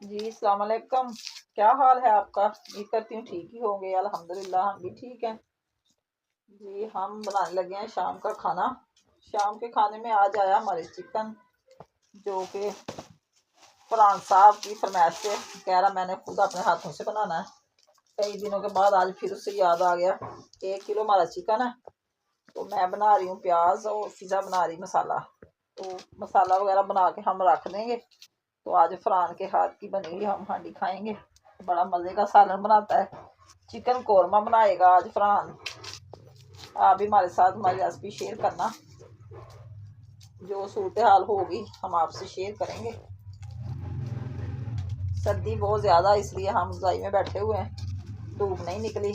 जी अस्सलाम वालेकुम। क्या हाल है आपका? उम्मीद करती हूँ ठीक ही होंगे। अल्हम्दुलिल्लाह हम भी ठीक हैं। जी हम बनाने लगे हैं शाम का खाना। शाम के खाने में आज आया हमारे चिकन, जो कि फरहान साहब की फरमाइश से कह रहा मैंने खुद अपने हाथों से बनाना है। कई दिनों के बाद आज फिर उससे याद आ गया। 1 किलो हमारा चिकन है, तो मैं बना रही हूँ प्याज और फिजा बना रही मसाला। तो मसाला वगैरह बना के हम रख देंगे। तो आज फरहान के हाथ की बनी हुई हम हांडी खाएंगे। बड़ा मजे का सालन बनाता है। चिकन कोरमा बनाएगा आज फरहान। आप भी हमारे साथ हमारी रेसिपी शेयर करना। जो सूरत हाल होगी हम आपसे शेयर करेंगे। सर्दी बहुत ज़्यादा, इसलिए हम रजाई में बैठे हुए हैं। धूप नहीं निकली,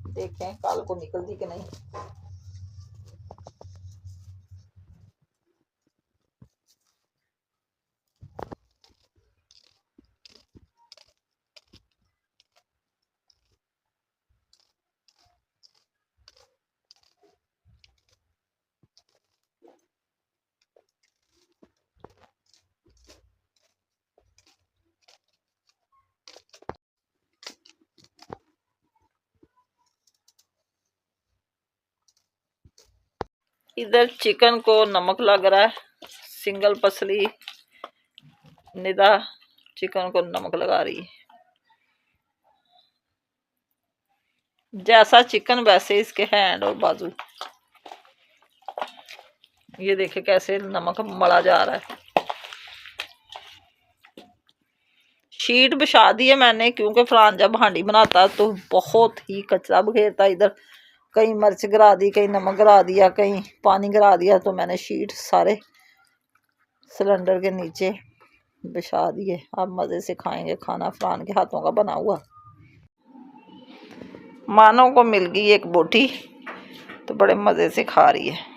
देखें कल को निकलती कि नहीं। इधर चिकन को नमक लग रहा है। सिंगल पसली निदा चिकन को नमक लगा रही है। जैसा चिकन वैसे इसके हैंड और बाजू। ये देखे कैसे नमक मला जा रहा है। शीट बिछा दी है मैंने, क्योंकि फरहान जब हांडी बनाता तो बहुत ही कचरा बखेरता। इधर कहीं मिर्च गिरा दी, कहीं नमक गिरा दिया, कहीं पानी गिरा दिया। तो मैंने शीट सारे सिलेंडर के नीचे बिछा दिए। अब मज़े से खाएंगे खाना, फरहान के हाथों का बना हुआ। मानो को मिल गई एक बोटी, तो बड़े मज़े से खा रही है।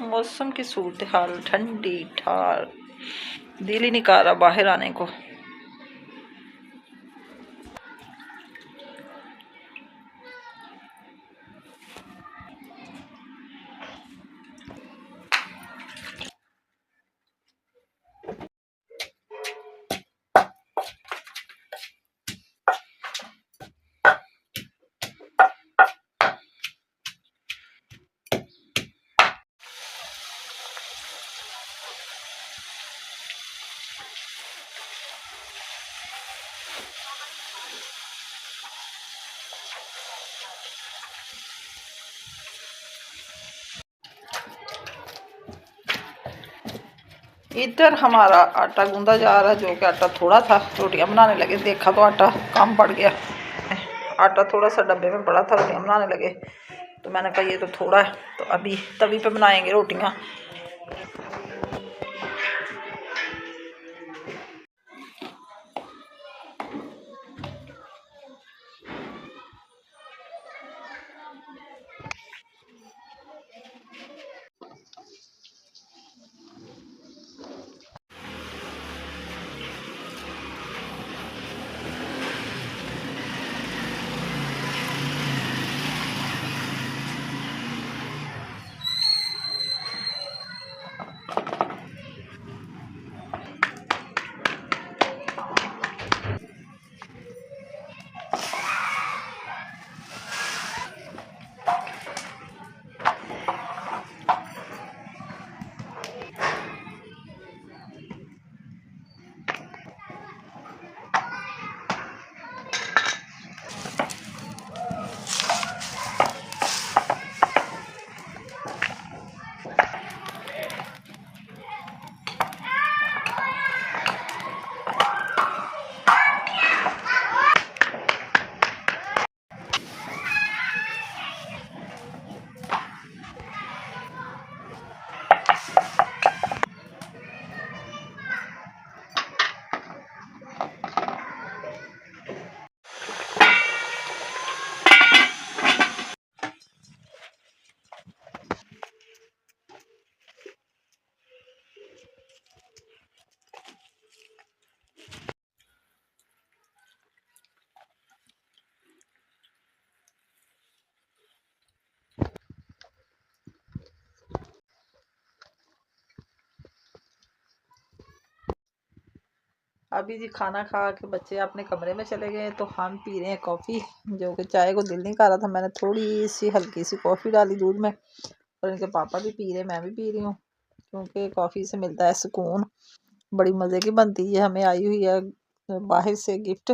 मौसम की सूरत हाल ठंडी ठार, दिल ही नहीं कर रहा बाहर आने को। इधर हमारा आटा गूंदा जा रहा है, जो कि आटा थोड़ा था। रोटियां बनाने लगे, देखा तो आटा कम पड़ गया। आटा थोड़ा सा डब्बे में पड़ा था, रोटियां बनाने लगे तो मैंने कहा ये तो थोड़ा है, तो अभी तवी पे बनाएंगे रोटियां। अभी जी खाना खा के बच्चे अपने कमरे में चले गए तो हम पी रहे हैं कॉफ़ी। जो कि चाय को दिल नहीं कर रहा था, मैंने थोड़ी सी हल्की सी कॉफ़ी डाली दूध में, और इनके पापा भी पी रहे, मैं भी पी रही हूँ, क्योंकि कॉफ़ी से मिलता है सुकून। बड़ी मज़े की बनती है। हमें आई हुई है बाहर से गिफ्ट,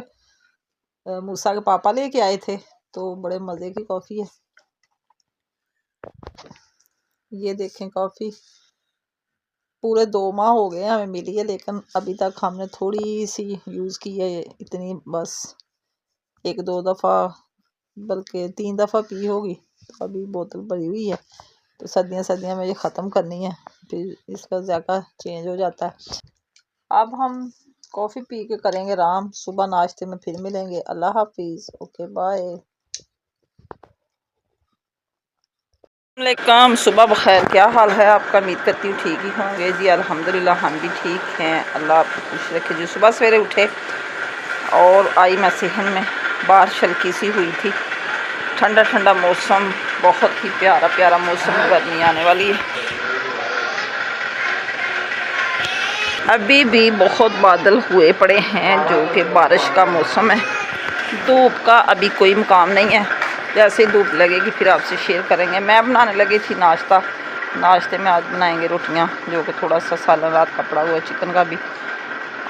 मूसा के पापा लेके आए थे, तो बड़े मज़े की कॉफ़ी है। ये देखें कॉफ़ी पूरे 2 माह हो गए हमें मिली है, लेकिन अभी तक हमने थोड़ी सी यूज़ की है, इतनी बस 1-2 दफ़ा, बल्कि 3 दफ़ा पी होगी। तो अभी बोतल भरी हुई है, तो सर्दियाँ में ये ख़त्म करनी है, फिर इसका जायका चेंज हो जाता है। अब हम कॉफ़ी पी के करेंगे आराम, सुबह नाश्ते में फिर मिलेंगे। अल्लाह हाफिज़, ओके बाय। वालेकुम, सुबह बखैर, क्या हाल है आपका? उम्मीद करती हूँ ठीक ही होंगे जी। अल्हम्दुलिल्लाह हम भी ठीक हैं, अल्लाह आपको खुश रखे। जो सुबह सवेरे उठे और आई मैं सहन में, बारिश हल्की सी हुई थी, ठंडा ठंडा मौसम, बहुत ही प्यारा प्यारा मौसम, गर्मी आने वाली है। अभी भी बहुत बादल हुए पड़े हैं, जो कि बारिश का मौसम है। धूप का अभी कोई मुकाम नहीं है, जैसे धूप लगेगी फिर आपसे शेयर करेंगे। मैं बनाने लगी थी नाश्ता। नाश्ते में आज बनाएंगे रोटियां, जो कि थोड़ा सा सालन रात का पड़ा हुआ चिकन का भी,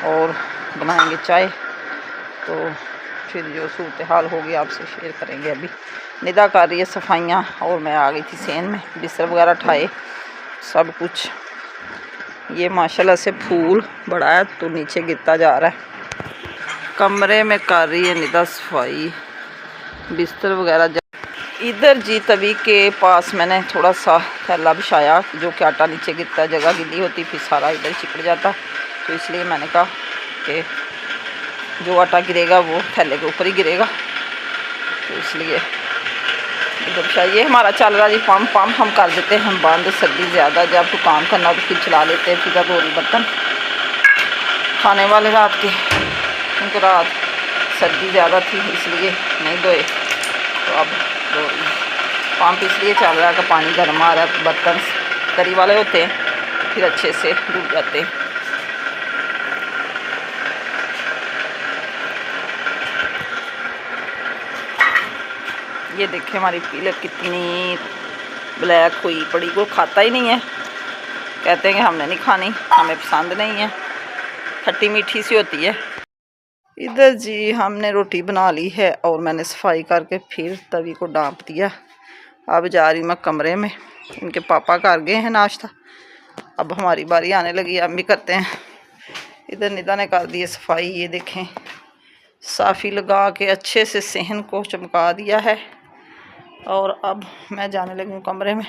और बनाएंगे चाय। तो फिर जो सूरत हाल होगी आपसे शेयर करेंगे। अभी निदा कर रही है सफाइयाँ, और मैं आ गई थी सेन में, बिस्तर वगैरह उठाए, सब कुछ। ये माशाल्लाह से फूल बड़ा है तो नीचे गिरता जा रहा है। कमरे में कर रही है निदा सफाई, बिस्तर वगैरह। इधर जी तवी के पास मैंने थोड़ा सा थैला बिछाया, जो कि आटा नीचे गिरता, जगह गिल्ली होती फिर सारा इधर चिपड़ जाता, तो इसलिए मैंने कहा कि जो आटा गिरेगा वो थैले के ऊपर ही गिरेगा, तो इसलिए इधर बिछाइए। हमारा चल रहा जी पंप हम कर देते हैं बंद। सर्दी ज़्यादा, जब तो काम करना हो तो फिर चला लेते हैं। फिर रोल बर्तन खाने वाले रात के, क्योंकि रात सर्दी ज़्यादा थी इसलिए नहीं धोए, तो अब पंप इसलिए चल रहा है कि पानी गर्म आ रहा है, बर्तन तरी वाले होते हैं फिर अच्छे से डूब जाते हैं। ये देखें हमारी पीलक कितनी ब्लैक हुई पड़ी, कोई खाता ही नहीं है, कहते हैं कि हमने नहीं खानी, हमें पसंद नहीं है, खट्टी मीठी सी होती है। इधर जी हमने रोटी बना ली है और मैंने सफाई करके फिर तवी को डांप दिया। अब जा रही मैं कमरे में, इनके पापा कर गए हैं नाश्ता, अब हमारी बारी आने लगी, हम भी करते हैं। इधर निदा ने कर दी है सफाई, ये देखें साफ़ी लगा के अच्छे से सहन को चमका दिया है। और अब मैं जाने लगी हूँ कमरे में।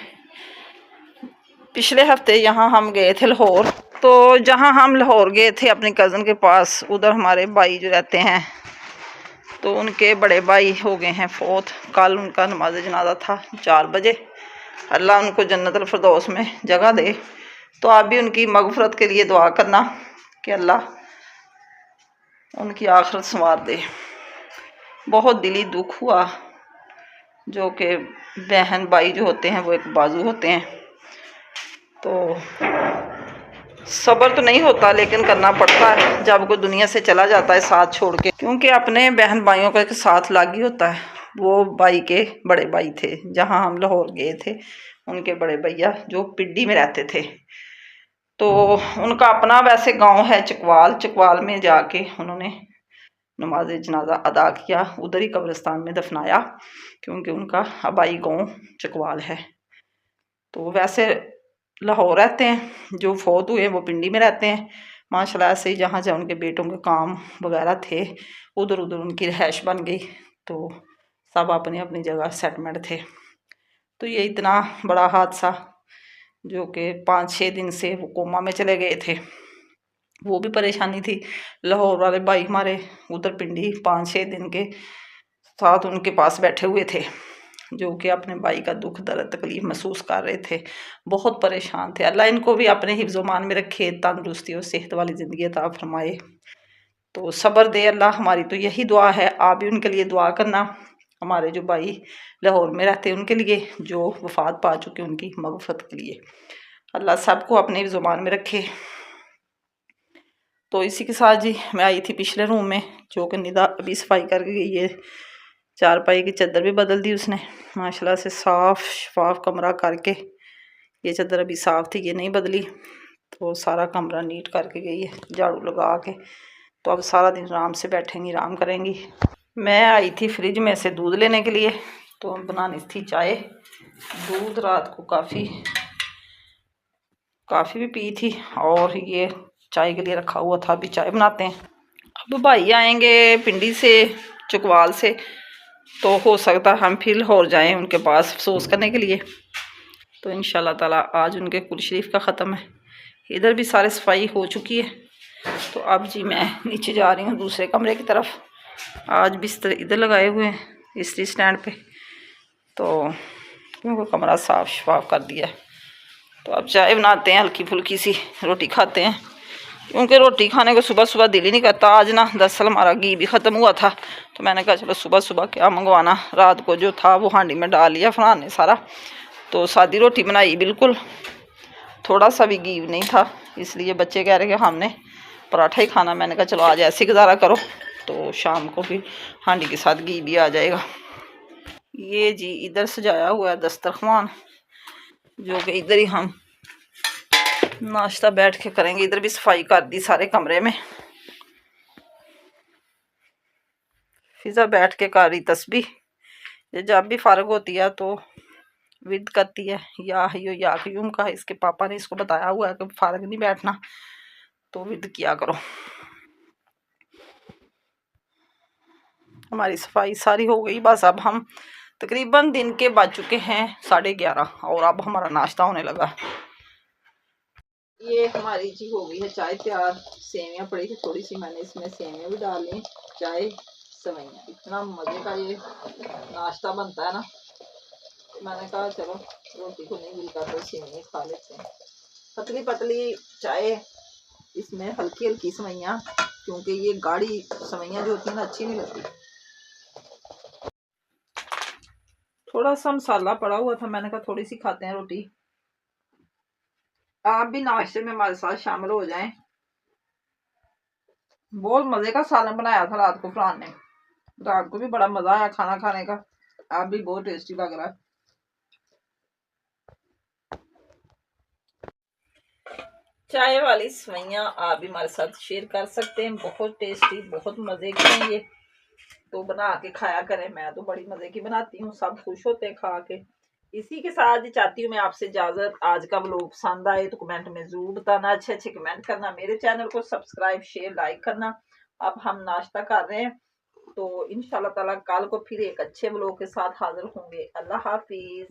पिछले हफ्ते यहाँ हम गए थे लाहौर, तो जहाँ हम लाहौर गए थे अपनी कज़न के पास, उधर हमारे भाई जो रहते हैं, तो उनके बड़े भाई हो गए हैं फोत। कल उनका नमाज जनाजा था 4 बजे। अल्लाह उनको जन्नतुल फिरदौस में जगह दे। तो आप भी उनकी मगफरत के लिए दुआ करना कि अल्लाह उनकी आखिरत संवार दे। बहुत दिली दुख हुआ, जो कि बहन भाई जो होते हैं वो एक बाजू होते हैं, तो सब्र तो नहीं होता लेकिन करना पड़ता है जब कोई दुनिया से चला जाता है साथ छोड़ के, क्योंकि अपने बहन भाइयों का एक साथ लागी होता है। वो भाई के बड़े भाई थे, जहाँ हम लाहौर गए थे, उनके बड़े भैया जो पिड्डी में रहते थे, तो उनका अपना वैसे गांव है चकवाल में जाके उन्होंने नमाज जनाजा अदा किया, उधर ही कब्रिस्तान में दफनाया, क्योंकि उनका आबाई गांव चकवाल है। तो वैसे लाहौर रहते हैं, जो फोत हुए वो पिंडी में रहते हैं माशाल्लाह से। जहाँ जहाँ उनके बेटों के काम वगैरह थे, उधर उधर उनकी रिहाइश बन गई, तो सब अपनी अपनी जगह सेटलमेंट थे। तो ये इतना बड़ा हादसा, जो कि 5-6 दिन से वो कोमा में चले गए थे, वो भी परेशानी थी। लाहौर वाले भाई हमारे उधर पिंडी 5-6 दिन के साथ उनके पास बैठे हुए थे, जो कि अपने भाई का दुख दर्द तकलीफ महसूस कर रहे थे, बहुत परेशान थे। अल्लाह इनको भी अपने हिफ्ज़-ओ-मान में रखे, तंदुरुस्ती और सेहत वाली ज़िंदगी अता फरमाए, तो सब्र दे अल्लाह। हमारी तो यही दुआ है, आप भी उनके लिए दुआ करना। हमारे जो भाई लाहौर में रहते हैं उनके लिए, जो वफ़ात पा चुके उनकी मग़फ़िरत के लिए, अल्लाह सबको अपने हिफ्ज़-ओ-मान में रखे। तो इसी के साथ जी मैं आई थी पिछले रूम में, जो कि निदा अभी सफाई करके गई है। चारपाई की चादर भी बदल दी उसने माशाल्लाह से, साफ शफाफ कमरा करके। ये चादर अभी साफ थी, ये नहीं बदली, तो सारा कमरा नीट करके गई है झाड़ू लगा के। तो अब सारा दिन आराम से बैठेंगी, आराम करेंगी। मैं आई थी फ्रिज में से दूध लेने के लिए, तो बनानी थी चाय। दूध रात को काफ़ी भी पी थी, और ये चाय के लिए रखा हुआ था, अभी चाय बनाते हैं। अब भाई आएंगे पिंडी से, चुकवाल से, तो हो सकता हम फिर हो जाएं उनके पास अफसोस करने के लिए। तो इंशाल्लाह ताला आज उनके कुल शरीफ का ख़त्म है। इधर भी सारे सफाई हो चुकी है। तो अब जी मैं नीचे जा रही हूँ दूसरे कमरे की तरफ। आज बिस्तर इधर लगाए हुए हैं इस्त्री स्टैंड पे, तो क्योंकि कमरा साफ शफाफ कर दिया है। तो अब चाय बनाते हैं, हल्की फुल्की सी रोटी खाते हैं, क्योंकि रोटी खाने को सुबह सुबह दिल ही नहीं करता। आज ना दरअसल हमारा घी भी ख़त्म हुआ था, तो मैंने कहा चलो सुबह सुबह क्या मंगवाना, रात को जो था वो हांडी में डाल लिया फरहान ने सारा। तो सादी रोटी बनाई, बिल्कुल थोड़ा सा भी घी नहीं था, इसलिए बच्चे कह रहे कि हमने पराठा ही खाना। मैंने कहा चलो आज ऐसे गुजारा करो, तो शाम को फिर हांडी के साथ घी भी आ जाएगा। ये जी इधर सजाया हुआ है दस्तरखान, जो कि इधर ही हम नाश्ता बैठ के करेंगे। इधर भी सफाई कर दी सारे कमरे में। फिजा बैठ के कर रही तस्बीह। ये जब भी फारग होती है तो विद करती है या हयो या क्यूम का। इसके पापा ने इसको बताया हुआ है कि फारग नहीं बैठना, तो विद किया करो। हमारी सफाई सारी हो गई, बस अब हम तकरीबन दिन के बज चुके हैं 11:30, और अब हमारा नाश्ता होने लगा। ये हमारी जी हो गई है चाय तैयार। सेवियाँ पड़ी थी थोड़ी सी, मैंने इसमें सेवियाँ भी डाल ली। चाय सेवइयाँ, इतना मज़े का ये नाश्ता बनता है ना, मैंने कहा चलो रोटी को नहीं मिलता तो सेवियाँ खा लेते हैं। पतली पतली चाय, इसमें हल्की हल्की सेवइयाँ, क्योंकि ये गाढ़ी सेवइयाँ जो होती है ना अच्छी नहीं लगती। थोड़ा सा मसाला पड़ा हुआ था, मैंने कहा थोड़ी सी खाते हैं रोटी। आप भी नाश्ते में हमारे साथ शामिल हो जाएं। बहुत मजे का सालन बनाया था रात को फरहान ने, रात को भी बड़ा मजा आया खाना खाने का। आप भी बहुत टेस्टी लग रहा है। चाय वाली सेवइयाँ आप भी हमारे साथ शेयर कर सकते हैं, बहुत टेस्टी, बहुत मजे की हैं ये। तो बना के खाया करें, मैं तो बड़ी मजे की बनाती हूँ, सब खुश होते हैं खा के। इसी के साथ चाहती हूँ मैं आपसे इजाजत। आज का व्लॉग पसंद आए तो कमेंट में जरूर बताना, अच्छे अच्छे कमेंट करना, मेरे चैनल को सब्सक्राइब शेयर लाइक करना। अब हम नाश्ता कर रहे हैं, तो इंशाल्लाह ताला कल को फिर एक अच्छे व्लॉग के साथ हाजिर होंगे। अल्लाह हाफिज।